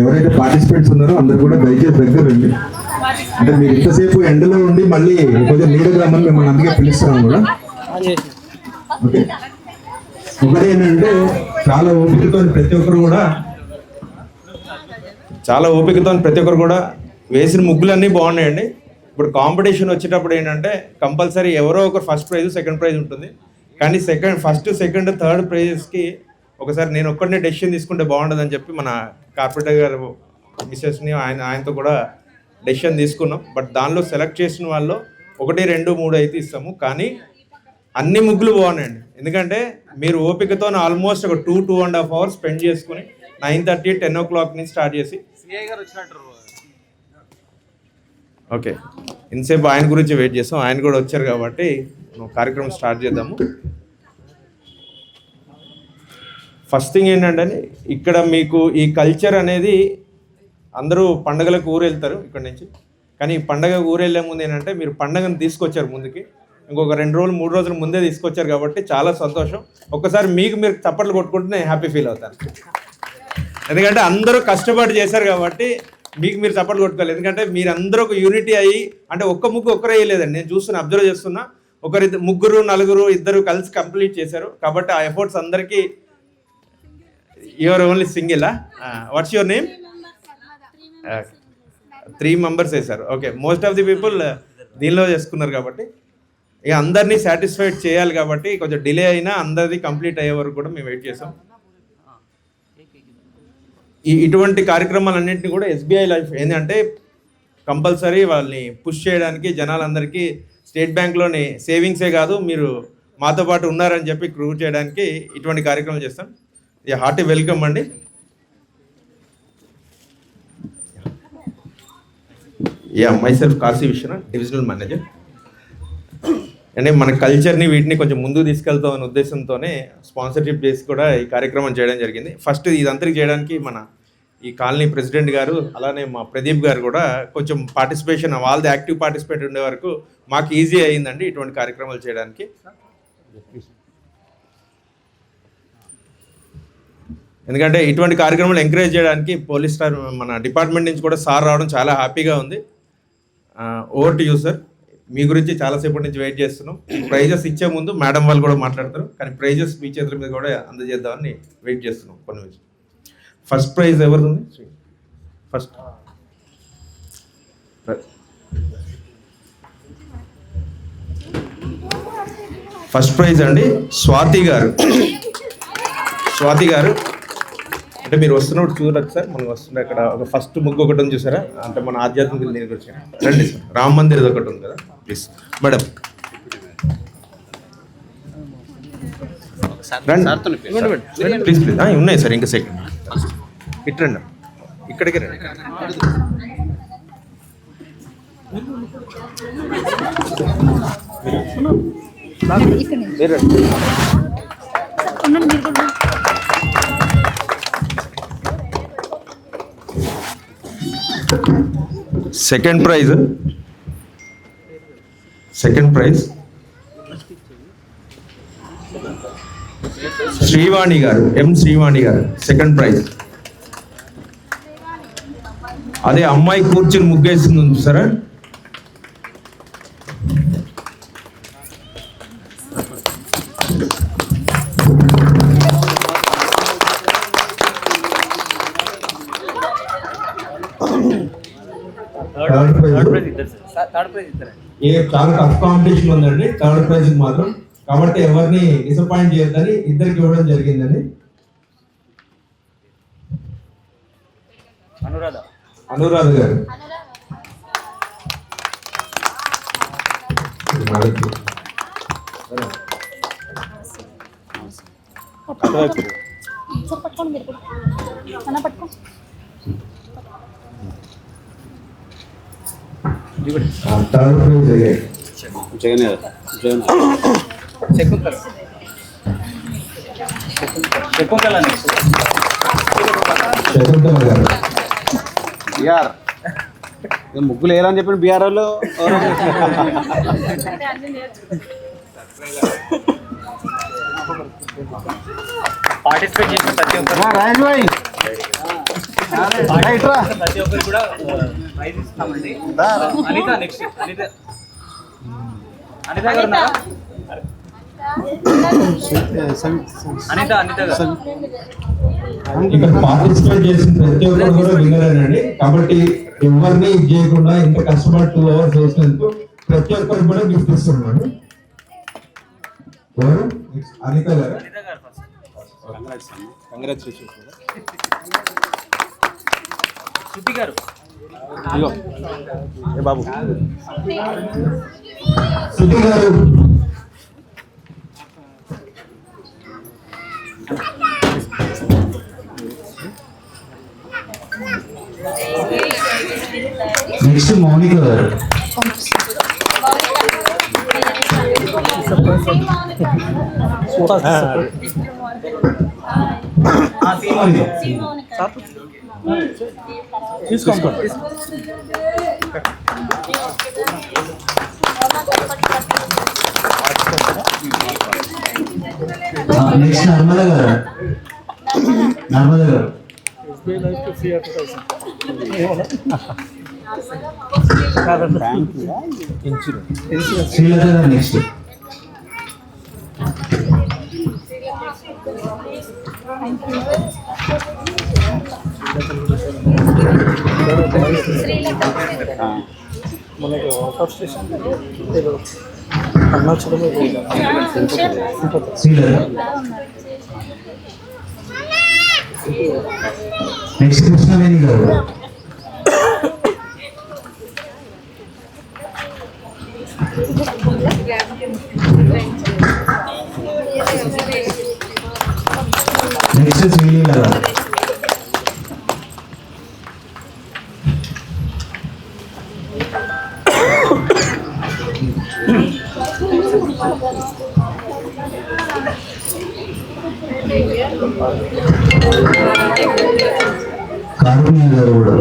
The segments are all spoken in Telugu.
ఎవరైతే పార్టిసిపెంట్స్ ఉన్నారో అందరూ కూడా దయచేసి దగ్గర రండి. అంటే మీరు ఇంతసేపు ఎండలో ఉండి మళ్ళీ కొంచెం నీడ రమ్మని మిమ్మల్ని అందుకే పిలుస్తున్నాం కూడా. ఓకే, ఒకటి ఏంటంటే చాలా ఓపికతో ప్రతి ఒక్కరు కూడా వేసిన ముగ్గులన్నీ బాగున్నాయండి. ఇప్పుడు కాంపిటీషన్ వచ్చేటప్పుడు ఏంటంటే కంపల్సరీ ఎవరో ఒకరు ఫస్ట్ ప్రైజ్ సెకండ్ ప్రైజ్ ఉంటుంది. కానీ ఫస్ట్ సెకండ్ థర్డ్ ప్రైజెస్కి ఒకసారి నేను ఒక్కడనే డెసిషన్ తీసుకుంటే బాగుంటుందని చెప్పి మన కార్పొరేటర్ గారు మిస్సెస్ని ఆయనతో కూడా డెసిషన్ తీసుకున్నాం. బట్ దానిలో సెలెక్ట్ చేసిన వాళ్ళు 1, 2, 3 అయితే ఇస్తాము. కానీ అన్ని ముగ్గులు బాగున్నాయండి. ఎందుకంటే మీరు ఓపికతో ఆల్మోస్ట్ ఒక 2.5 hours స్పెండ్ చేసుకుని 9:30, 10 o'clock నుంచి స్టార్ట్ చేసి ఓకే ఇంతసేపు ఆయన గురించి వెయిట్ చేస్తాం. ఆయన కూడా వచ్చారు కాబట్టి కార్యక్రమం స్టార్ట్ చేద్దాము. ఫస్ట్ థింగ్ ఏంటంటే ఇక్కడ మీకు ఈ కల్చర్ అనేది అందరూ పండగలకు ఊరు వెళ్తారు ఇక్కడ నుంచి. కానీ ఈ పండగ ఊరు వెళ్ళే ముందు ఏంటంటే మీరు పండగను తీసుకొచ్చారు ముందుకి, ఇంకొక 2 రోజులు 3 రోజుల ముందే తీసుకొచ్చారు కాబట్టి చాలా సంతోషం. ఒక్కసారి మీరు చప్పట్లు కొట్టుకుంటే నేను హ్యాపీ ఫీల్ అవుతాను. ఎందుకంటే అందరూ కష్టపడి చేశారు కాబట్టి మీరు చప్పట్లు కొట్టుకోవాలి. ఎందుకంటే మీరందరూ ఒక యూనిటీ అయ్యి, అంటే ఒక్క ముగ్గు ఒక్కరే వేయలేదండి, నేను చూస్తున్నా, అబ్జర్వ్ చేస్తున్నా, 1, 3, 4, 2 కలిసి కంప్లీట్ చేశారు. కాబట్టి ఆ ఎఫర్ట్స్ అందరికీ యువర్ ఓన్లీ సింగిలా? What's your name? 3 members వేశారు. Okay, most of the people దీనిలో చేసుకున్నారు కాబట్టి ఇక అందరినీ సాటిస్ఫైడ్ చేయాలి కాబట్టి కొంచెం డిలే అయినా అందరిది కంప్లీట్ అయ్యే వరకు కూడా మేము వెయిట్ చేసాం. ఇటువంటి కార్యక్రమాలన్నింటినీ కూడా SBI లైఫ్ ఏంటంటే కంపల్సరీ వాళ్ళని పుష్ చేయడానికి, జనాలందరికీ స్టేట్ బ్యాంక్లోని సేవింగ్సే కాదు మీరు మాతో పాటు ఉన్నారని చెప్పి ప్రూవ్ చేయడానికి ఇటువంటి కార్యక్రమాలు చేస్తాం. హార్టీ వెల్కమ్ అండి. Myself Kashi Vishwanath, divisional manager. అంటే మన కల్చర్ని వీటిని కొంచెం ముందుకు తీసుకెళ్తామనే ఉద్దేశంతోనే స్పాన్సర్షిప్ చేసి కూడా ఈ కార్యక్రమం చేయడం జరిగింది. ఫస్ట్ ఇదంతరికి చేయడానికి మన ఈ కాలనీ ప్రెసిడెంట్ గారు, అలానే మా ప్రదీప్ గారు కూడా కొంచెం పార్టిసిపేషన్, వాళ్ళది యాక్టివ్ పార్టిసిపేట్ ఉండే వరకు మాకు ఈజీ అయ్యిందండి ఇటువంటి కార్యక్రమాలు చేయడానికి. ఎందుకంటే ఇటువంటి కార్యక్రమాలు ఎంకరేజ్ చేయడానికి పోలీస్ స్టార్ మన డిపార్ట్మెంట్ నుంచి కూడా సార్ రావడం చాలా హ్యాపీగా ఉంది. Over to you sir. మీ గురించి చాలాసేపటి నుంచి వెయిట్ చేస్తున్నాం. ప్రైజెస్ ఇచ్చే ముందు మేడం వాళ్ళు కూడా మాట్లాడతారు, కానీ ప్రైజెస్ మీ చేతుల మీద కూడా అందజేద్దామని వెయిట్ చేస్తున్నాం కొన్ని విషయం. ఫస్ట్ ప్రైజ్ ఎవరిది ఉంది? ఫస్ట్ ప్రైజ్ అండి స్వాతి గారు. అంటే మీరు వస్తున్నప్పుడు చూడచ్చు సార్, మనం వస్తుండే అక్కడ ఒక ఫస్ట్ ముగ్గు ఒకటి ఉంది చూసారా, అంటే మన ఆధ్యాత్మిక దీనికి వచ్చి రండి సార్. రామ మందిర్ ఒకటి ఉంది కదా, ప్లీజ్ మేడం రండి ప్లీజ్. ఉన్నాయి సార్, ఇంకా సెకండ్ ఇటు రండి, ఇక్కడికి రండి. సెకండ్ ప్రైజ్ శ్రీవాణి గారు, శ్రీవాణి గారు సెకండ్ ప్రైజ్. అదే అమ్మాయి కూర్చుని ముగ్గేసింది ఉంది సరే. చాలా టఫ్ కాంపిటీషన్ ఉందండి థర్డ్ ప్రైజ్ మాత్రం, కాబట్టి ఎవరిని డిసప్పాయింట్ చేయొద్దని ఇద్దరికి ఇవ్వడం జరిగిందండి. అనురాధ గారు థర్డ్ ప్రైజ్ శకుంతల గారు. బిఆర్ ముగ్గులు వేయాలని చెప్పిన బిఆర్ వాళ్ళు పార్టిసిపేట్ చేసిన ప్రతి ఒక్కరు రాజు భాయ్ ఇట్రా. ప్రతి ఒక్కరికి కూడా ప్రైజ్ ఇస్తామండి. అనిత నెక్స్ట్ అనిత గారు ఉన్నారా? అనిత గారు ఇక్కడ పార్టిసిపేట్ చేసిన ప్రతి ఒక్కరు కూడా విన్నరేనండి. కాబట్టి ఎవరిని ఇది చేయకుండా ఇంత కష్టపడి 2 hours చేసినందుకు ప్రతి ఒక్కరు కూడా గిఫ్ట్ ఇస్తున్నాడు. ఎవరు? అనిత గారు. First congratulations. శృతి గారు. ఇగో ఏ బాబు శృతి గారు. నెక్స్ట్ మౌనిక గారు. తీసుకోండి. నెక్స్ట్ నర్మద గారు. నర్మద గారు. శ్రీలత గారు నెక్స్ట్. శ్రీలత. నెక్స్ట్ కృష్ణవేణి గారు. నెక్స్ట్ శ్రీలీల గారు. కారుణ్య గారు కూడా.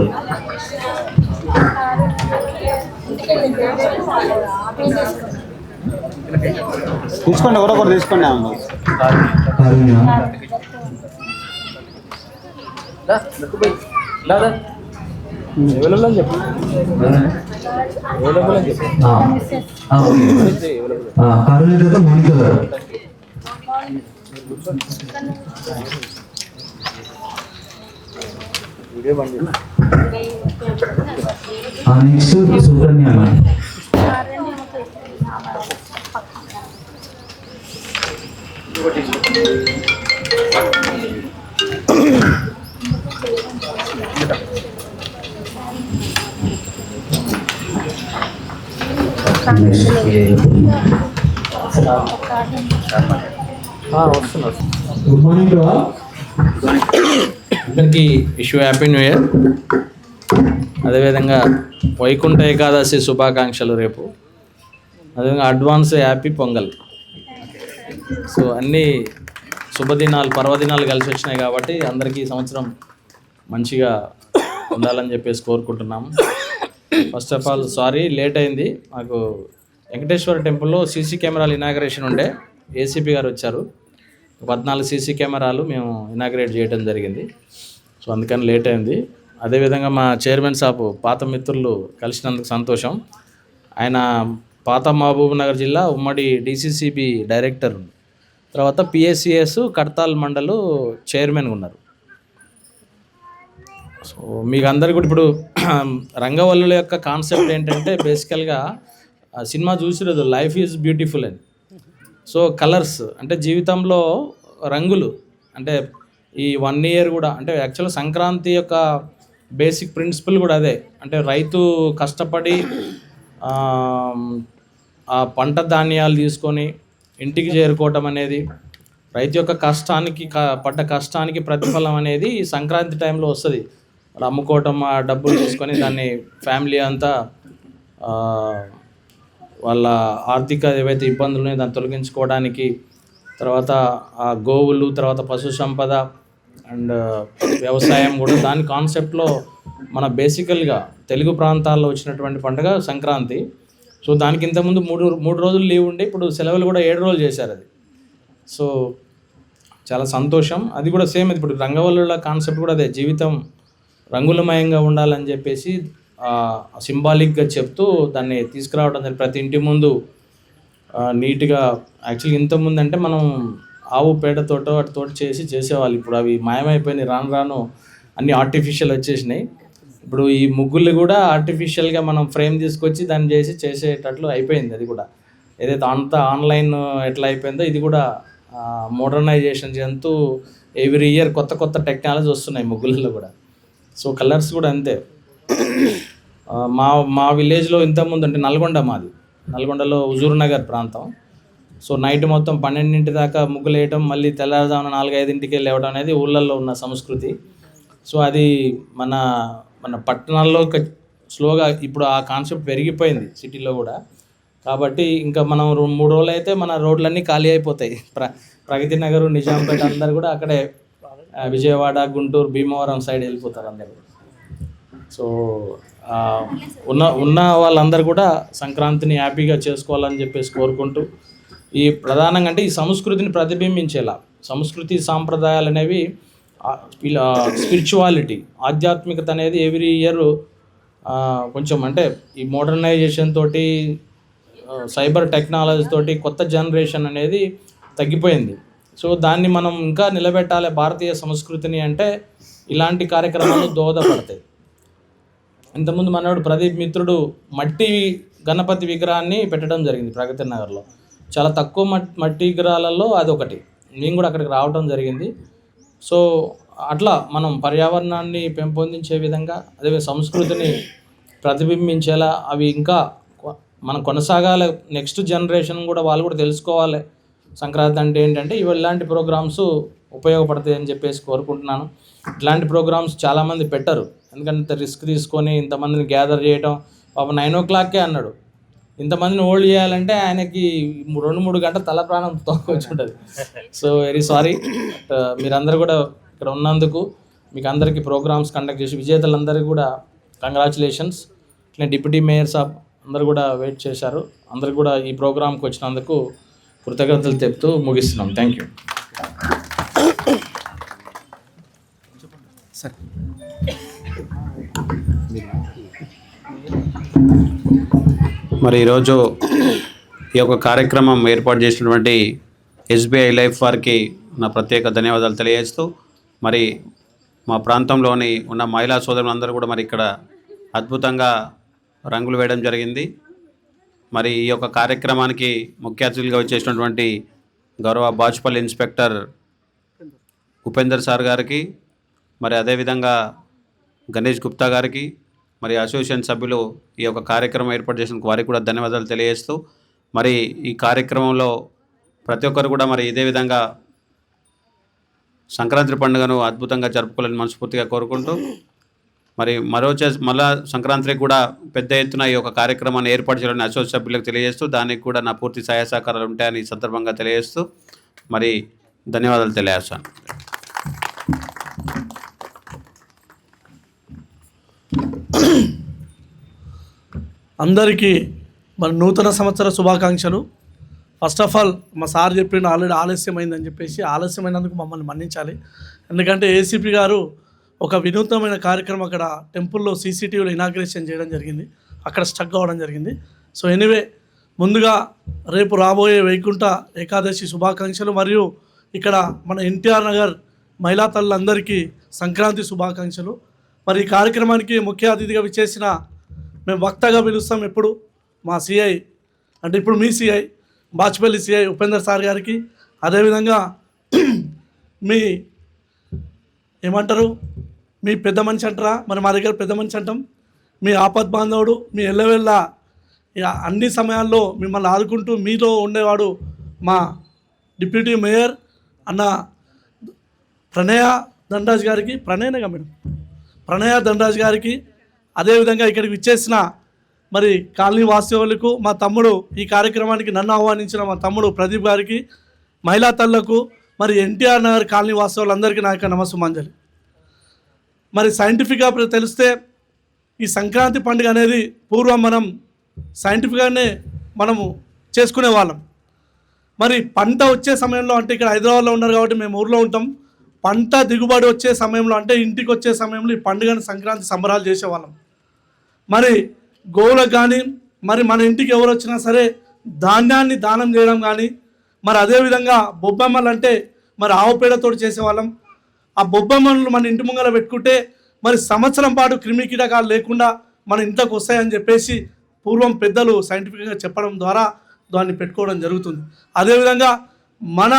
తీసుకోండి, ఎవరో ఒకరు తీసుకోండి. ఆమె కారుణ్య. కారుణ్య తర్వాత మౌనిక గారు. Next Sukanya madam. Good morning to all. అందరికీ విష్ హ్యాపీ న్యూ ఇయర్. అదేవిధంగా వైకుంఠ ఏకాదశి శుభాకాంక్షలు రేపు. అదేవిధంగా అడ్వాన్స్ హ్యాపీ పొంగల్. సో అన్నీ శుభదినాలు పర్వదినాలు కలిసి వచ్చినాయి కాబట్టి అందరికీ ఈ సంవత్సరం మంచిగా ఉండాలని చెప్పేసి కోరుకుంటున్నాము. First of all sorry late అయింది. మాకు వెంకటేశ్వర టెంపుల్లో సీసీ కెమెరాలు ఇనాగరేషన్ ఉండే, ఏసీపీ గారు వచ్చారు. 14 సీసీ కెమెరాలు మేము ఇనాగ్రేట్ చేయడం జరిగింది. సో అందుకని లేట్ అయింది. అదేవిధంగా మా చైర్మన్ సాబ్ పాత మిత్రులు కలిసినందుకు సంతోషం. ఆయన పాత మహబూబ్ నగర్ జిల్లా ఉమ్మడి డిసిసిబి డైరెక్టర్, తర్వాత పిఎస్సిఎస్ కడతాల్ మండలు చైర్మన్గా ఉన్నారు. సో మీకు అందరికీ కూడా ఇప్పుడు రంగవల్లుల యొక్క కాన్సెప్ట్ ఏంటంటే బేసికల్గా సినిమా చూసిరోజు లైఫ్ ఈజ్ బ్యూటిఫుల్ అని. సో కలర్స్ అంటే జీవితంలో రంగులు అంటే ఈ 1 year కూడా అంటే యాక్చువల్గా సంక్రాంతి యొక్క బేసిక్ ప్రిన్సిపల్ కూడా అదే. అంటే రైతు కష్టపడి ఆ పంట ధాన్యాలు తీసుకొని ఇంటికి చేరుకోవటం అనేది, రైతు యొక్క కష్టానికి పడ్డ కష్టానికి ప్రతిఫలం అనేది సంక్రాంతి టైంలో వస్తుంది. వాళ్ళు అమ్ముకోవటం, ఆ డబ్బులు తీసుకొని దాన్ని ఫ్యామిలీ అంతా వాళ్ళ ఆర్థిక ఏవైతే ఇబ్బందులు ఉన్నాయో దాన్ని తొలగించుకోవడానికి, తర్వాత ఆ గోవులు, తర్వాత పశు సంపద అండ్ వ్యవసాయం కూడా దాని కాన్సెప్ట్లో మన బేసికల్గా తెలుగు ప్రాంతాల్లో వచ్చినటువంటి పండుగ సంక్రాంతి. సో దానికి ఇంతకుముందు మూడు రోజులు లీవ్ ఉండే, ఇప్పుడు సెలవులు కూడా 7 రోజులు చేశారు అది. సో చాలా సంతోషం. అది కూడా సేమ్ ఇప్పుడు రంగవల్లుల కాన్సెప్ట్ కూడా అదే, జీవితం రంగులమయంగా ఉండాలని చెప్పేసి సింబాలిక్గా చెప్తూ దాన్ని తీసుకురావడం జరిగింది. ప్రతి ఇంటి ముందు నీట్గా, యాక్చువల్లీ ఇంతకుముందు అంటే మనం ఆవు పేడతోటో వాటితోటి చేసేవాళ్ళు. ఇప్పుడు అవి మాయమైపోయినాయి. రాను రాను అన్ని ఆర్టిఫిషియల్ వచ్చేసినాయి. ఇప్పుడు ఈ ముగ్గులు కూడా ఆర్టిఫిషియల్గా మనం ఫ్రేమ్ తీసుకొచ్చి దాన్ని చేసేటట్లు అయిపోయింది. అది కూడా ఏదైతే అంతా ఆన్లైన్ ఎట్లా అయిపోయిందో ఇది కూడా మోడర్నైజేషన్ చెందుతూ ఎవ్రీ ఇయర్ కొత్త కొత్త టెక్నాలజీ వస్తున్నాయి ముగ్గులలో కూడా. సో కలర్స్ కూడా అంతే. మా విలేజ్లో ఇంతకుముందు అంటే నల్గొండలో హుజూర్ నగర్ ప్రాంతం. సో నైట్ మొత్తం 12 దాకా ముగ్గులు వేయటం, మళ్ళీ తెల్లారుజామున 4-5 లేవడం అనేది ఊళ్ళల్లో ఉన్న సంస్కృతి. సో అది మన పట్టణాల్లో స్లోగా ఇప్పుడు ఆ కాన్సెప్ట్ పెరిగిపోయింది సిటీలో కూడా. కాబట్టి ఇంకా మనం 3 రోజులు అయితే మన రోడ్లన్నీ ఖాళీ అయిపోతాయి. ప్రగతి నగర్, నిజాంపేట అందరు కూడా అక్కడే విజయవాడ, గుంటూరు, భీమవరం సైడ్ వెళ్ళిపోతారు అందరు. సో ఉన్న వాళ్ళందరూ కూడా సంక్రాంతిని హ్యాపీగా చేసుకోవాలని చెప్పేసి కోరుకుంటూ, ఈ ప్రధానంగా అంటే ఈ సంస్కృతిని ప్రతిబింబించేలా, సంస్కృతి సాంప్రదాయాలు అనేవి స్పిరిచువాలిటీ, ఆధ్యాత్మికత అనేది ఎవ్రీ ఇయర్ కొంచెం అంటే ఈ మోడర్నైజేషన్ తోటి, సైబర్ టెక్నాలజీ తోటి కొత్త జనరేషన్ అనేది తగ్గిపోయింది. సో దాన్ని మనం ఇంకా నిలబెట్టాలి భారతీయ సంస్కృతిని అంటే ఇలాంటి కార్యక్రమాలు దోహదపడతాయి. ఇంతకుముందు మనోడు ప్రదీప్ మిత్రుడు మట్టి గణపతి విగ్రహాన్ని పెట్టడం జరిగింది ప్రగతి నగర్లో. చాలా తక్కువ మట్టి విగ్రహాలలో అదొకటి. నేను కూడా అక్కడికి రావడం జరిగింది. సో అట్లా మనం పర్యావరణాన్ని పెంపొందించే విధంగా, అదే సంస్కృతిని ప్రతిబింబించేలా అవి ఇంకా మనం కొనసాగాలి. నెక్స్ట్ జనరేషన్ కూడా వాళ్ళు కూడా తెలుసుకోవాలి సంక్రాంతి అంటే ఏంటంటే. ఇలాంటి ప్రోగ్రామ్స్ ఉపయోగపడతాయి అని చెప్పేసి కోరుకుంటున్నాను. ఇట్లాంటి ప్రోగ్రామ్స్ చాలామంది పెట్టరు, ఎందుకంటే రిస్క్ తీసుకొని ఇంతమందిని గ్యాదర్ చేయడం. పాపం 9 o'clockకే అన్నాడు. ఇంతమందిని హోల్డ్ చేయాలంటే ఆయనకి 2-3 గంటల తల ప్రాణం తోకొచ్చుంటుంది. So very sorry. మీరందరూ కూడా ఇక్కడ ఉన్నందుకు మీకు అందరికీ ప్రోగ్రామ్స్ కండక్ట్ చేసి విజేతలందరికీ కూడా కంగ్రాచులేషన్స్. ఇట్లా డిప్యూటీ మేయర్ సాబ్ అందరూ కూడా వెయిట్ చేశారు. అందరూ కూడా ఈ ప్రోగ్రామ్కి వచ్చినందుకు కృతజ్ఞతలు చెప్తూ ముగిస్తున్నాం. Thank you. మరి ఈరోజు ఈ యొక్క కార్యక్రమం ఏర్పాటు చేసినటువంటి ఎస్బీఐ లైఫ్ వారికి నా ప్రత్యేక ధన్యవాదాలు తెలియజేస్తూ, మరి మా ప్రాంతంలోని ఉన్న మహిళా సోదరులందరూ కూడా మరి ఇక్కడ అద్భుతంగా రంగులు వేయడం జరిగింది. మరి ఈ యొక్క కార్యక్రమానికి ముఖ్య అతిథులుగా వచ్చేసినటువంటి గౌరవ బాచుపల్లి ఇన్స్పెక్టర్ ఉపేందర్ సార్ గారికి, మరి అదేవిధంగా గణేష్ గుప్తా గారికి, మరి అసోసియేషన్ సభ్యులు ఈ యొక్క కార్యక్రమం ఏర్పాటు చేసిన వారికి కూడా ధన్యవాదాలు తెలియజేస్తూ, మరి ఈ కార్యక్రమంలో ప్రతి ఒక్కరు కూడా మరి ఇదే విధంగా సంక్రాంతి పండుగను అద్భుతంగా జరుపుకోవాలని మనస్ఫూర్తిగా కోరుకుంటూ, మరి మళ్ళా సంక్రాంతికి కూడా పెద్ద ఎత్తున ఈ యొక్క కార్యక్రమాన్ని ఏర్పాటు చేయాలని అసోసియేషన్ సభ్యులకు తెలియజేస్తూ, దానికి కూడా నా పూర్తి సహాయ సహకారాలు ఉంటాయని ఈ సందర్భంగా తెలియజేస్తూ మరి ధన్యవాదాలు తెలియజేస్తాను. అందరికీ మన నూతన సంవత్సర శుభాకాంక్షలు. ఫస్ట్ ఆఫ్ ఆల్ మా సార్ చెప్పిండు ఆల్రెడీ ఆలస్యమైందని చెప్పేసి, ఆలస్యమైనందుకు మమ్మల్ని మన్నించాలి. ఎందుకంటే ఏసీపీ గారు ఒక వినూత్నమైన కార్యక్రమం అక్కడ టెంపుల్లో సీసీటీవీలో ఇనాగ్రేషన్ చేయడం జరిగింది, అక్కడ స్టక్ అవ్వడం జరిగింది. సో ఎనీవే, ముందుగా రేపు రాబోయే వైకుంఠ ఏకాదశి శుభాకాంక్షలు, మరియు ఇక్కడ మన ఎన్టీఆర్ నగర్ మహిళా తల్లులందరికీ సంక్రాంతి శుభాకాంక్షలు. మరి ఈ కార్యక్రమానికి ముఖ్య అతిథిగా విచ్చేసిన, మేము వక్తగా పిలుస్తాం ఎప్పుడు, మా సిఐ అంటే ఇప్పుడు మీ CI Bachupally CI Upender sir గారికి, అదేవిధంగా మీ ఏమంటారు, మీ పెద్ద మనిషి అంటారా, మరి మా దగ్గర పెద్ద మనిషి అంటాం, మీ ఆపద్ బాంధవుడు, మీ ఎల్లవెళ్ళ అన్ని సమయాల్లో మిమ్మల్ని ఆదుకుంటూ మీతో ఉండేవాడు మా డిప్యూటీ మేయర్ అన్న ప్రణయ ధనరాజ్ గారికి, ప్రణయ ధనరాజ్ గారికి, అదేవిధంగా ఇక్కడికి విచ్చేసిన మరి కాలనీ వాస్తవులకు, మా తమ్ముడు ఈ కార్యక్రమానికి నన్ను ఆహ్వానించిన మా తమ్ముడు ప్రదీప్ గారికి, మహిళా తల్లకు, మరి ఎన్టీఆర్ నగర్ కాలనీ వాస్తవులందరికీ నా యొక్క నమస్సుమాంజలి. మరి సైంటిఫిక్గా తెలిస్తే ఈ సంక్రాంతి పండుగ అనేది పూర్వం మనం సైంటిఫిక్గానే మనము చేసుకునే వాళ్ళం. మరి పంట వచ్చే సమయంలో, అంటే ఇక్కడ హైదరాబాద్లో ఉన్నారు కాబట్టి మేము ఊర్లో ఉంటాం, పంట దిగుబడి వచ్చే సమయంలో అంటే ఇంటికి వచ్చే సమయంలో ఈ పండుగను సంక్రాంతి సంబరాలు చేసేవాళ్ళం. మరి గోవులకు కానీ మరి మన ఇంటికి ఎవరు వచ్చినా సరే ధాన్యాన్ని దానం చేయడం కానీ, మరి అదేవిధంగా బొబ్బెమ్మలు అంటే మరి ఆవు పేడతో చేసేవాళ్ళం. ఆ బొబ్బెమ్మలను మన ఇంటి ముంగల పెట్టుకుంటే మరి సంవత్సరం పాటు క్రిమి కీటకాలు లేకుండా మన ఇంట్లోకి వస్తాయని చెప్పేసి పూర్వం పెద్దలు సైంటిఫిక్గా చెప్పడం ద్వారా దాన్ని పెట్టుకోవడం జరుగుతుంది. అదేవిధంగా మన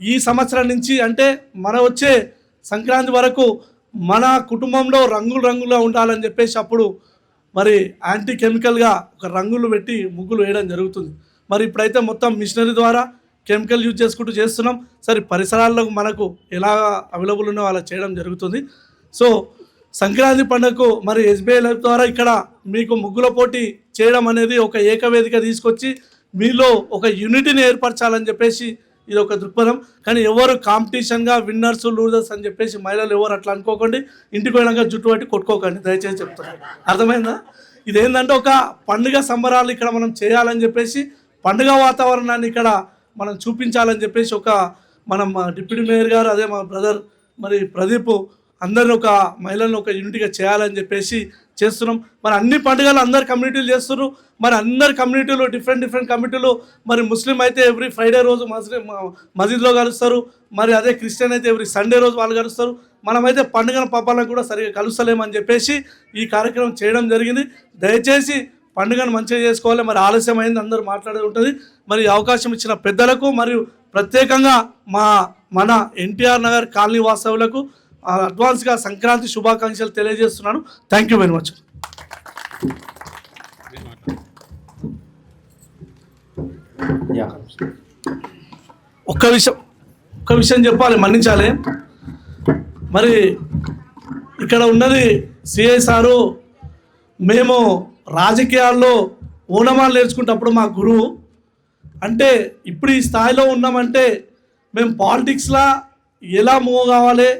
ఈ సంవత్సరం నుంచి అంటే మన వచ్చే సంక్రాంతి వరకు మన కుటుంబంలో రంగులు రంగులుగా ఉండాలని చెప్పేసి అప్పుడు మరి యాంటీ కెమికల్గా ఒక రంగులు పెట్టి ముగ్గులు వేయడం జరుగుతుంది. మరి ఇప్పుడైతే మొత్తం మిషనరీ ద్వారా కెమికల్ యూజ్ చేసుకుంటూ చేస్తున్నాం. సరే పరిసరాల్లో మనకు ఎలా అవైలబుల్ ఉన్నో అలా చేయడం జరుగుతుంది. సో సంక్రాంతి పండుగకు మరి ఎస్బీఐ లైఫ్ ద్వారా ఇక్కడ మీకు ముగ్గుల పోటీ చేయడం అనేది ఒక ఏకవేదిక తీసుకొచ్చి మీలో ఒక యూనిటీని ఏర్పరచాలని చెప్పేసి ఇది ఒక దృక్పథం. కానీ ఎవరు కాంపిటీషన్గా విన్నర్స్ లూజర్స్ అని చెప్పేసి మహిళలు ఎవరు అట్లా అనుకోకండి, ఇంటికి పోయినాక జుట్టు పట్టి కొట్టుకోకండి, దయచేసి చెప్తున్నాను. అర్థమైందా? ఇదేంటంటే ఒక పండుగ సంబరాలు ఇక్కడ మనం చేయాలని చెప్పేసి పండుగ వాతావరణాన్ని ఇక్కడ మనం చూపించాలని చెప్పేసి ఒక మనం డిప్యూటీ మేయర్ గారు అదే మా బ్రదర్ మరి ప్రదీప్ అందరిని ఒక మహిళలను ఒక యూనిట్గా చేయాలని చెప్పేసి చేస్తున్నాం. మరి అన్ని పండుగలు అందరు కమ్యూనిటీలు చేస్తున్నారు. మరి అందరు కమ్యూనిటీలు డిఫరెంట్ కమ్యూనిటీలు మరి ముస్లిం అయితే ఎవ్రీ ఫ్రైడే రోజు మసీద్లో కలుస్తారు. మరి అదే క్రిస్టియన్ అయితే ఎవ్రీ సండే రోజు వాళ్ళు కలుస్తారు. మనమైతే పండుగను పబ్బాలను కూడా సరిగా కలుస్తలేమని చెప్పేసి ఈ కార్యక్రమం చేయడం జరిగింది. దయచేసి పండుగను మంచిగా చేసుకోవాలి. మరి ఆలస్యమైంది అందరూ మాట్లాడేది ఉంటుంది. మరి అవకాశం ఇచ్చిన పెద్దలకు మరియు ప్రత్యేకంగా మన ఎన్టీఆర్ నగర్ కాలనీ వాస్తవులకు అడ్వాన్స్గా సంక్రాంతి శుభాకాంక్షలు తెలియజేస్తున్నాను. Thank you very much. ఒక్క విషయం చెప్పాలి, మన్నించాలి. మరి ఇక్కడ ఉన్నది సిఐ సారు, మేము రాజకీయాల్లో ఓనమాలు నేర్చుకుంటప్పుడు మా గురువు అంటే ఇప్పుడు ఈ స్థాయిలో ఉన్నామంటే మేము పాలిటిక్స్లో ఎలా మూవ్ కావాలి,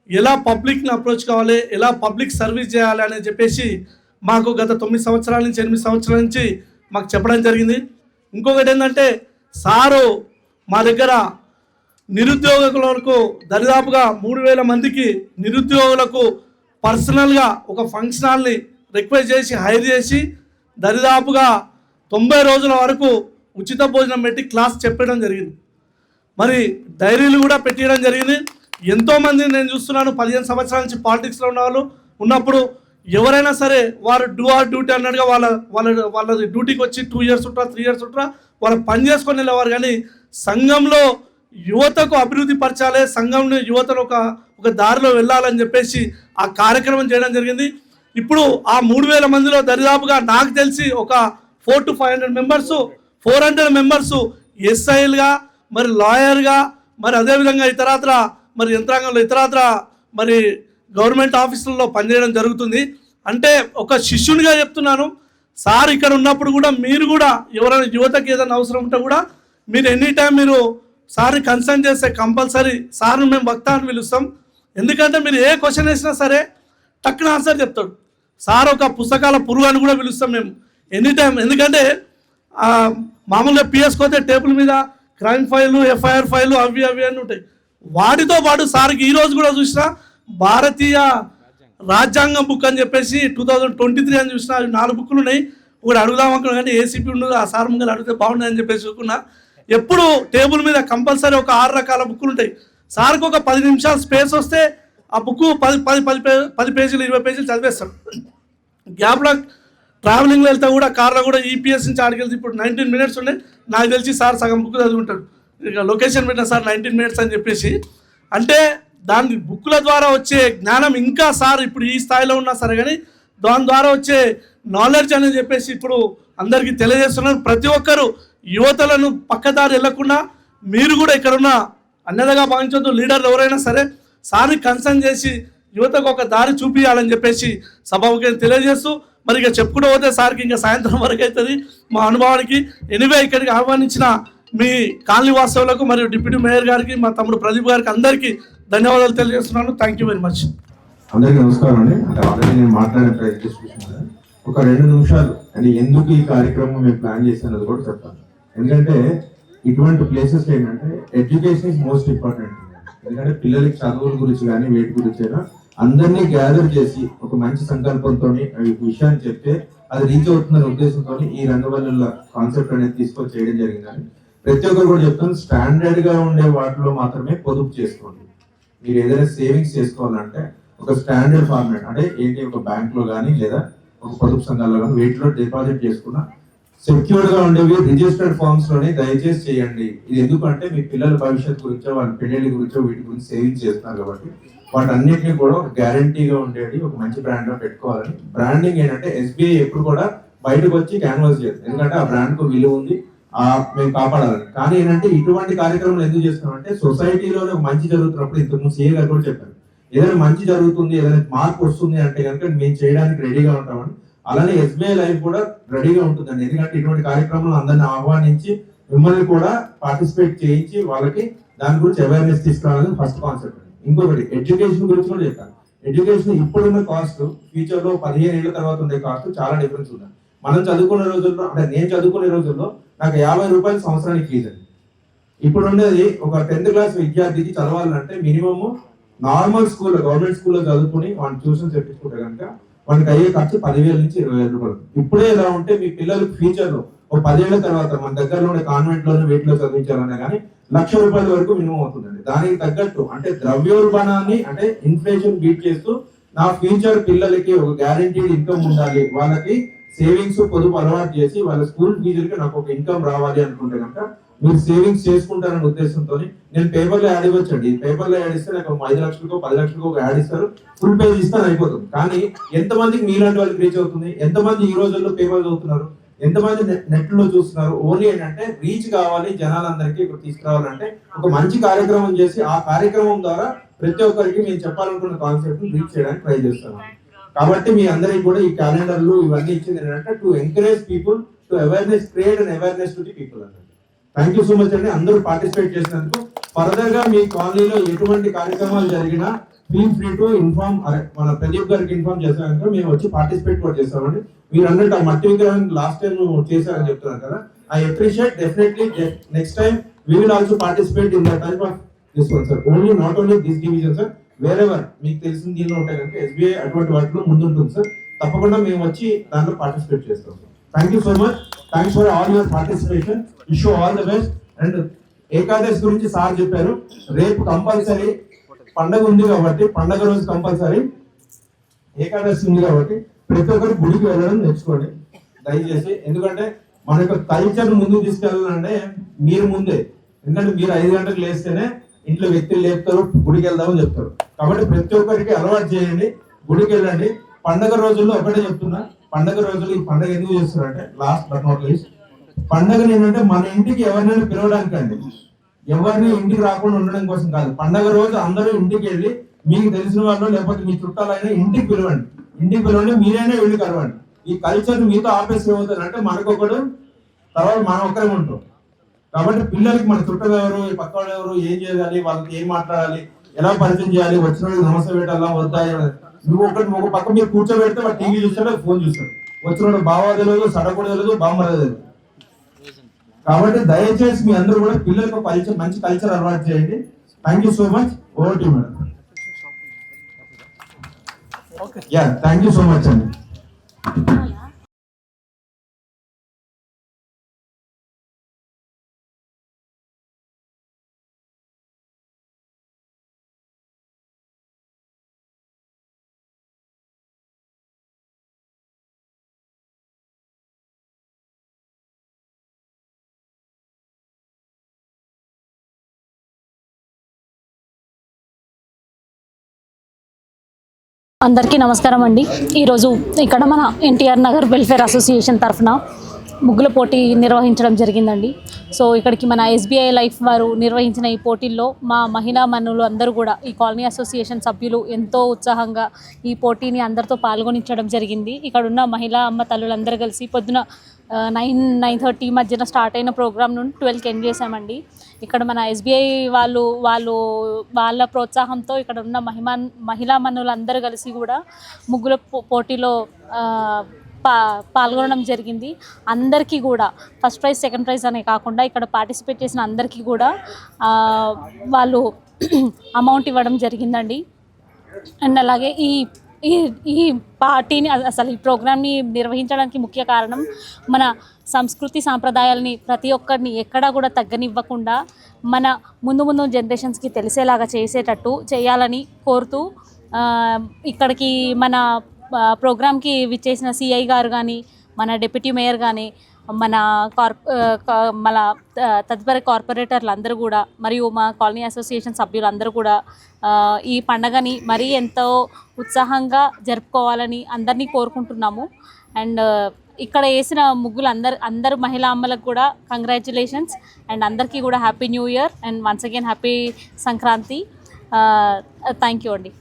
ఎలా పబ్లిక్ని అప్రోచ్ కావాలి, ఎలా పబ్లిక్ సర్వీస్ చేయాలి అని చెప్పేసి మాకు గత 9 సంవత్సరాల నుంచి 8 సంవత్సరాల నుంచి మాకు చెప్పడం జరిగింది. ఇంకొకటి ఏంటంటే సారు మా దగ్గర నిరుద్యోగులకు దరిదాపుగా 3000 మందికి నిరుద్యోగులకు పర్సనల్గా ఒక ఫంక్షన్ హాల్ని రిక్వెస్ట్ చేసి హైర్ చేసి దరిదాపుగా 90 రోజుల వరకు ఉచిత భోజనం పెట్టి క్లాస్ చెప్పడం జరిగింది. మరి డైరీలు కూడా పెట్టడం జరిగింది. ఎంతోమంది నేను చూస్తున్నాను 15 సంవత్సరాల నుంచి పాలిటిక్స్లో ఉన్న వాళ్ళు ఉన్నప్పుడు ఎవరైనా సరే వారు డూ ఆర్ డ్యూటీ అన్నట్టుగా వాళ్ళ డ్యూటీకి వచ్చి 2 years ఉంటా 3 years ఉంటా వాళ్ళు పని చేసుకొని వెళ్ళేవారు. కానీ సంఘంలో యువతకు అభివృద్ధి పరచాలి, సంఘంలో యువతను ఒక దారిలో వెళ్ళాలని చెప్పేసి ఆ కార్యక్రమం చేయడం జరిగింది. ఇప్పుడు ఆ 3000 మందిలో దరిదాపుగా నాకు తెలిసి ఒక 400 to 500 మెంబర్స్ 400 మెంబర్స్ ఎస్ఐలుగా మరి లాయర్గా మరి అదేవిధంగా ఇతరాత్ర మరి యంత్రాంగంలో ఇతరాత్ర మరి గవర్నమెంట్ ఆఫీసులలో పనిచేయడం జరుగుతుంది. అంటే ఒక శిష్యునిగా చెప్తున్నాను. సార్ ఇక్కడ ఉన్నప్పుడు కూడా మీరు కూడా ఎవరైనా యువతకి ఏదైనా అవసరం ఉంటే కూడా మీరు ఎనీ టైం మీరు సార్ని కన్సల్ట్ చేస్తే కంపల్సరీ సార్ని మేము వక్తా అని పిలుస్తాం. ఎందుకంటే మీరు ఏ క్వశ్చన్ వేసినా సరే టక్కున ఆన్సర్ చెప్తాడు సార్. ఒక పుస్తకాల పురుగు అని కూడా పిలుస్తాం మేము ఎనీ టైం. ఎందుకంటే మామూలుగా పిఎస్కి పోతే టేబుల్ మీద క్రైమ్ ఫైలు ఎఫ్ఐఆర్ ఫైలు అవి అని ఉంటాయి. వాటితో పాటు సార్కి ఈరోజు కూడా చూసినా భారతీయ రాజ్యాంగం బుక్ అని చెప్పేసి 2023 అని చూసినా 4 బుక్కులు ఉన్నాయి. ఒకటి అడుగుదాం అనుకున్నా కానీ ఏసీపీ ఉండదు, ఆ సార్ ముందు అడిగితే బాగుండదని చెప్పేసి చూసుకున్నా. ఎప్పుడు టేబుల్ మీద కంపల్సరీ ఒక 6 రకాల బుక్కులు ఉంటాయి. సార్కి ఒక 10 నిమిషాలు స్పేస్ వస్తే ఆ బుక్ 10 పేజీలు 20 పేజీలు చదివేస్తాడు. గ్యాప్లో ట్రావెలింగ్లో వెళ్తే కూడా కార్లో కూడా ఈపీఎస్ నుంచి ఆడికి వెళ్తే ఇప్పుడు 19 minutes ఉండే నాకు తెలిసి సార్ సగం బుక్ చదువుకుంటాడు. ఇక లొకేషన్ పెట్టిన సార్ 19 minutes అని చెప్పేసి. అంటే దాని బుక్కుల ద్వారా వచ్చే జ్ఞానం ఇంకా సార్ ఇప్పుడు ఈ స్థాయిలో ఉన్నా సరే కానీ దాని ద్వారా వచ్చే నాలెడ్జ్ అని చెప్పేసి ఇప్పుడు అందరికీ తెలియజేస్తున్నారు. ప్రతి ఒక్కరు యువతలను పక్కదారి వెళ్లకుండా మీరు కూడా ఇక్కడ ఉన్న అన్నదగా భావించొద్దు. లీడర్లు ఎవరైనా సరే సార్ని కన్సర్న్ చేసి యువతకు ఒక దారి చూపించాలని చెప్పేసి సభకి తెలియజేస్తూ మరి ఇక చెప్పుకుంటూ పోతే సార్కి ఇంకా సాయంత్రం వరకు అవుతుంది మా అనుభవానికి. ఎనివే ఇక్కడికి ఆహ్వానించిన మీ కాలనీ వాస్తవులకు మరియు డిప్యూటీ మేయర్ గారికి మా తమ్ముడు ప్రదీప్ గారికి అందరికీ ధన్యవాదాలు తెలియజేస్తున్నాను. Thank you very much. అందరికీ నమస్కారం అండి. అంటే ఆల్రెడీ నేను మాట్లాడే ప్రయత్నిస్తున్నాను. ఒక 2 నిమిషాలు అంటే ఎందుకు ఈ కార్యక్రమం మేము ప్లాన్ చేసినది కూడా చెప్తాను. ఎందుకంటే ఇటువంటి ప్లేసెస్ ఏంటంటే ఎడ్యుకేషన్ ఈజ్ మోస్ట్ ఇంపార్టెంట్. ఎందుకంటే పిల్లలకి చదువుల గురించి కానీ వేటి గురించి అయినా అందరినీ గ్యాదర్ చేసి ఒక మంచి సంకల్పంతో విషయాన్ని చెప్తే అది రీచ్ అవుతుందనే ఉద్దేశంతో ఈ రంగవల్లుల కాన్సెప్ట్ అనేది తీసుకొని చేయడం జరిగిందని ప్రతి ఒక్కరు కూడా చెప్తాను. స్టాండర్డ్ గా ఉండే వాటిలో మాత్రమే పొదుపు చేసుకోండి. మీరు ఏదైనా సేవింగ్స్ చేసుకోవాలంటే ఒక స్టాండర్డ్ ఫార్మాట్ అంటే ఏంటి, ఒక బ్యాంక్ లో కానీ లేదా ఒక పొదుపు సంఘాల్లో కానీ వీటిలో డిపాజిట్ చేసుకున్న సెక్యూర్డ్ గా ఉండేవి రిజిస్టర్డ్ ఫార్మ్స్ లోనే దయచేసి చేయండి. ఇది ఎందుకంటే మీ పిల్లల భవిష్యత్తు గురించో వాళ్ళ పెళ్లి గురించో వీటి గురించి సేవింగ్స్ చేస్తున్నారు కాబట్టి వాటన్నిటిని కూడా ఒక గ్యారంటీగా ఉండేది ఒక మంచి బ్రాండ్ లో పెట్టుకోవాలని. బ్రాండింగ్ ఏంటంటే ఎస్బీఐ ఎప్పుడు కూడా బయటకు వచ్చి క్యాన్వాస్ చేయదు, ఎందుకంటే ఆ బ్రాండ్ కు విలువ ఉంది, మేము కాపాడాలని. కానీ ఏంటంటే ఇటువంటి కార్యక్రమాలు ఎందుకు చేస్తున్నామంటే సొసైటీలోనే మంచి జరుగుతున్నప్పుడు ఇంతకుముందు సీఏ గారు కూడా చెప్పారు, ఏదైనా మంచి జరుగుతుంది ఏదైనా మార్పు వస్తుంది అంటే కనుక మేము చేయడానికి రెడీగా ఉంటామని. అలానే ఎస్బీఐ లైఫ్ కూడా రెడీగా ఉంటుందండి, ఎందుకంటే ఇటువంటి కార్యక్రమాలు అందరిని ఆహ్వానించి మిమ్మల్ని కూడా పార్టిసిపేట్ చేయించి వాళ్ళకి దాని గురించి అవేర్నెస్ తీసుకురావాలని ఫస్ట్ కాన్సెప్ట్. ఇంకొకటి ఎడ్యుకేషన్ గురించి కూడా చెప్పాను. ఎడ్యుకేషన్ ఇప్పుడున్న కాస్ట్ ఫ్యూచర్ లో 15 ఏళ్ల తర్వాత ఉండే కాస్ట్ చాలా డిఫరెన్స్ ఉంది. మనం చదువుకునే రోజుల్లో అంటే నేను చదువుకునే రోజుల్లో నాకు 50 రూపాయలు సంవత్సరానికి ఫీజు అండి. ఇప్పుడు ఉండేది ఒక 10th క్లాస్ విద్యార్థికి చదవాలంటే మినిమమ్ నార్మల్ స్కూల్ గవర్నమెంట్ స్కూల్లో చదువుకుని వాడిని ట్యూషన్ చెప్పించుకుంటే కనుక వానికి అయ్యే ఖర్చు 10,000 నుంచి 20,000 రూపాయలు. ఇప్పుడే ఎలా ఉంటే మీ పిల్లలకు ఫ్యూచర్ లో ఒక 10 ఏళ్ల తర్వాత మన దగ్గరలో ఉండే కాన్వెంట్ లోనే వీటిలో చదివించాలన్నా కానీ ₹1,00,000 వరకు మినిమం అవుతుందండి. దానికి తగ్గట్టు అంటే ద్రవ్యోల్బణాన్ని అంటే ఇన్ఫ్లేషన్ బీట్ చేస్తూ నా ఫ్యూచర్ పిల్లలకి ఒక గ్యారంటీడ్ ఇన్కమ్ ఉండాలి, వాళ్ళకి సేవింగ్స్ పొదుపు అలవాటు చేసి వాళ్ళ స్కూల్ ఫీజులకి నాకు ఒక ఇన్కమ్ రావాలి అనుకుంటే కనుక మీరు సేవింగ్స్ చేసుకుంటారనే ఉద్దేశంతో నేను పేపర్లో యాడ్ ఇవ్వచ్చండి. పేపర్లో యాడ్ ఇస్తే నాకు 5 లక్షలకో 10 లక్షలకో ఒక యాడ్ ఇస్తారు, ఫుల్ పేజ్ ఇస్తాను అయిపోతుంది. కానీ ఎంతమందికి మీలాంటి వాళ్ళకి రీచ్ అవుతుంది, ఎంతమంది ఈ రోజుల్లో పేపర్ చదువుతున్నారు, ఎంతమంది నెట్ లో చూస్తున్నారు. ఓన్లీ ఏంటంటే రీచ్ కావాలి, జనాలందరికీ ఇక్కడ తీసుకురావాలంటే ఒక మంచి కార్యక్రమం చేసి ఆ కార్యక్రమం ద్వారా ప్రతి ఒక్కరికి మేము చెప్పాలనుకున్న కాన్సెప్ట్ రీచ్ చేయడానికి ట్రై చేస్తాను. కాబట్టి మీ అందరికి కూడా ఈ క్యాలెండర్లు ఇవన్నీ ఇచ్చింది ఏంటంటే to encourage people to awareness, create and awareness to the people అన్నట్టు. థ్యాంక్ యూ సో మచ్ అండి అందరూ పార్టిసిపేట్ చేసినందుకు. ఫర్దర్ గా మీ కాలనీలో ఎటువంటి కార్యక్రమాలు జరిగినా ఫీల్ ఫ్రీ టు ఇన్ఫార్మ్, మన ప్రదీప్ గారికి ఇన్ఫార్మ్ చేశాక మేము వచ్చి పార్టిసిపేట్ కూడా చేస్తామండి. మీరు అన్నట్టు ఆ మట్టి విగ్రహం లాస్ట్ టైం చేశారని చెప్తున్నారు కదా, I appreciate definitely. Next time we will also participate in the type of this one sir, only not only this division sir, wherever మీకు తెలిసిన దీనిలో ఉంటాయి కనుక ఎస్బీఐ అటువంటి వాటిలో ముందుంటుంది సార్. తప్పకుండా మేము వచ్చి దాంట్లో పార్టిసిపేట్ చేస్తాం sir. Thank you so much, thanks for all your participation, wish you all the best. And Ekadashi గురించి సార్ చెప్పారు, రేపు కంపల్సరీ పండగ ఉంది కాబట్టి పండగ రోజు కంపల్సరీ ఏకాదశి ఉంది కాబట్టి ప్రతి ఒక్కరు గుడికి వెళ్ళడం నేర్చుకోండి దయచేసి. ఎందుకంటే మన యొక్క కల్చర్ ముందుకు తీసుకెళ్ళాలంటే మీరు ముందే, ఎందుకంటే మీరు 5 గంటలకు లేస్తేనే ఇంట్లో వ్యక్తులు లేపుతారు, గుడికి వెళ్దామని చెప్తారు. కాబట్టి ప్రతి ఒక్కరికి అలవాటు చేయండి, గుడికి వెళ్ళండి. పండగ రోజుల్లో ఒకటే చెప్తున్నా, పండగ రోజులు ఈ పండగ ఎందుకు చేస్తున్నారంటే లాస్ట్ బట్ నాట్ లీస్ట్ పండగని ఏంటంటే మన ఇంటికి ఎవరినైనా పిలవడానికి అండి, ఎవరిని ఇంటికి రాకుండా ఉండడం కోసం కాదు. పండగ రోజు అందరూ ఇంటికి వెళ్ళి మీకు తెలిసిన వాళ్ళు లేకపోతే మీ చుట్టాలైనా ఇంటికి పిలవండి, ఇంటికి పిలవండి, మీరైనా వెళ్ళి కలవండి. ఈ కల్చర్ మీతో ఆపేసి ఏమవుతుంది అంటే మనకొకడు తర్వాత మనం ఒక్కరే ఉంటాం. కాబట్టి పిల్లలకి మన చుట్టాలు ఎవరు, ఈ పక్క వాళ్ళు ఎవరు, ఏం చేయాలి, వాళ్ళకి ఏం మాట్లాడాలి, ఎలా పరిచయం చేయాలి, వచ్చిన వాళ్ళకి నమస్తే పెట్టాలా వద్దా, నువ్వు ఒక పక్క మీరు కూర్చోబెడితే వాడు టీవీ చూస్తాడు, ఫోన్ చూస్తాడు, వచ్చిన వాడు బావా తెలియదు, సడకూడ తెలియదు, బామ్మ తెలియదు. కాబట్టి దయచేసి మీ అందరూ కూడా పిల్లలకు మంచి కల్చర్ అలవాటు చేయండి. Thank you so much. Over to madam. Yeah thank you so much అండి. అందరికీ నమస్కారం అండి. ఈరోజు ఇక్కడ మన ఎన్టీఆర్ నగర్ వెల్ఫేర్ అసోసియేషన్ తరఫున ముగ్గుల పోటీ నిర్వహించడం జరిగిందండి. సో ఇక్కడికి మన ఎస్బీఐ లైఫ్ వారు నిర్వహించిన ఈ పోటీల్లో మా మహిళా మనులు అందరూ కూడా ఈ కాలనీ అసోసియేషన్ సభ్యులు ఎంతో ఉత్సాహంగా ఈ పోటీని అందరితో పాల్గొనించడం జరిగింది. ఇక్కడ ఉన్న మహిళా అమ్మ తల్లులందరూ కలిసి పొద్దున 9-9:30 మధ్యన స్టార్ట్ అయిన ప్రోగ్రామ్ నుండి 12కి ఎండ్ చేసామండి. ఇక్కడ మన ఎస్బీఐ వాళ్ళ ప్రోత్సాహంతో ఇక్కడ ఉన్న మహిళా మనులందరూ కలిసి కూడా ముగ్గుల పోటీలో పాల్గొనడం జరిగింది. అందరికీ కూడా ఫస్ట్ ప్రైజ్ సెకండ్ ప్రైజ్ అనే కాకుండా ఇక్కడ పార్టిసిపేట్ చేసిన అందరికీ కూడా వాళ్ళు అమౌంట్ ఇవ్వడం జరిగిందండి. అండ్ అలాగే ఈ ఈ ఈ పార్టీని అసలు ఈ ప్రోగ్రామ్ని నిర్వహించడానికి ముఖ్య కారణం మన సంస్కృతి సాంప్రదాయాలని ప్రతి ఒక్కరిని ఎక్కడా కూడా తగ్గనివ్వకుండా మన ముందు జనరేషన్స్కి తెలిసేలాగా చేసేటట్టు చేయాలని కోరుతూ ఇక్కడికి మన ప్రోగ్రామ్కి విచ్చేసిన సిఐ గారు కానీ, మన డిప్యూటీ మేయర్ కానీ, మన మన తదుపరి కార్పొరేటర్లు అందరూ కూడా, మరియు మా కాలనీ అసోసియేషన్ సభ్యులందరూ కూడా ఈ పండగని మరీ ఎంతో ఉత్సాహంగా జరుపుకోవాలని అందరినీ కోరుకుంటున్నాము. అండ్ ఇక్కడ వేసిన ముగ్గులు అందరు మహిళా అమ్మలకు కూడా కంగ్రాచ్యులేషన్స్ అండ్ అందరికీ కూడా happy new year and once again happy Sankranti. Thank you అండి.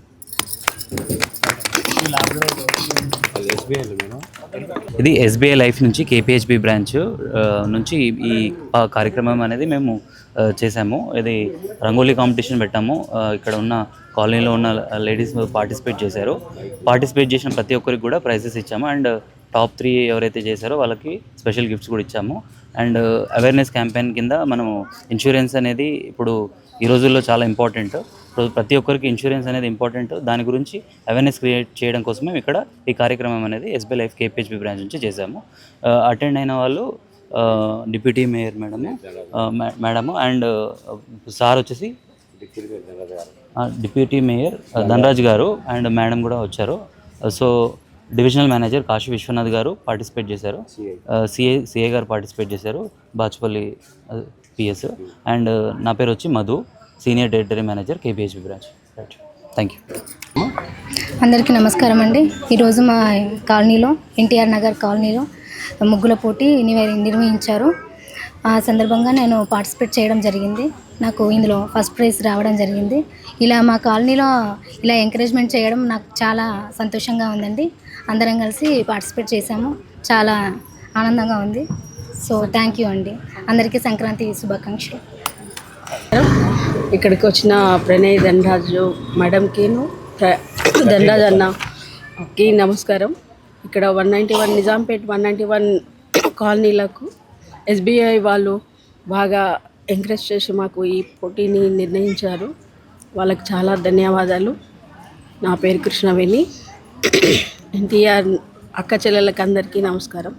ఇది ఎస్బీఐ లైఫ్ నుంచి కేపీహెచ్బి బ్రాంచ్ నుంచి ఈ కార్యక్రమం అనేది మేము చేసాము. ఇది రంగోలీ కాంపిటీషన్ పెట్టాము. ఇక్కడ ఉన్న కాలనీలో ఉన్న లేడీస్ పార్టిసిపేట్ చేశారు. పార్టిసిపేట్ చేసిన ప్రతి ఒక్కరికి కూడా ప్రైజెస్ ఇచ్చాము. అండ్ టాప్ 3 ఎవరైతే చేశారో వాళ్ళకి స్పెషల్ గిఫ్ట్స్ కూడా ఇచ్చాము. అండ్ అవేర్నెస్ క్యాంపెయిన్ కింద మనము ఇన్సూరెన్స్ అనేది ఇప్పుడు ఈ రోజుల్లో చాలా ఇంపార్టెంట్. ప్రతి ఒక్కరికి ఇన్సూరెన్స్ అనేది ఇంపార్టెంట్. దాని గురించి అవేర్నెస్ క్రియేట్ చేయడం కోసమే ఇక్కడ ఈ కార్యక్రమం అనేది ఎస్బీఐ లైఫ్ కేపీహెచ్బి బ్రాంచ్ నుంచి చేశాము. అటెండ్ అయిన వాళ్ళు deputy mayor madam and sir వచ్చేసి డిప్యూటీ మేయర్ ధనరాజ్ గారు అండ్ మేడం కూడా వచ్చారు. So divisional manager Kashi Vishwanath గారు పార్టిసిపేట్ చేశారు. సిఐ గారు పార్టిసిపేట్ చేశారు, బాచుపల్లి పిఎస్. అండ్ నా పేరు వచ్చి Madhu, senior territory manager KPHB branch. Right, thank you. అందరికీ నమస్కారం అండి. ఈరోజు మా కాలనీలో ఎన్టీఆర్ నగర్ కాలనీలో ముగ్గుల పోటీ నిర్వహించారు. ఆ సందర్భంగా నేను పార్టిసిపేట్ చేయడం జరిగింది. నాకు ఇందులో ఫస్ట్ ప్రైజ్ రావడం జరిగింది. ఇలా మా కాలనీలో ఇలా ఎంకరేజ్మెంట్ చేయడం నాకు చాలా సంతోషంగా ఉందండి. అందరం కలిసి పార్టిసిపేట్ చేశాము. చాలా ఆనందంగా ఉంది. సో థ్యాంక్ యూ అండి. అందరికీ సంక్రాంతి శుభాకాంక్షలు. ఇక్కడికి వచ్చిన ప్రణయ్ ధనరాజు మేడంకిను ధనరాజ్ అన్నకి నమస్కారం. ఇక్కడ 191 నిజాంపేట్ 191 కాలనీలకు ఎస్బీఐ వాళ్ళు బాగా ఎంకరేజ్ చేసి మాకు ఈ పోటీని నిర్ణయించారు. వాళ్ళకి చాలా ధన్యవాదాలు. నా పేరు కృష్ణవేణి. ఎన్టీఆర్ అక్క చెల్లెళ్ళకి అందరికీ నమస్కారం.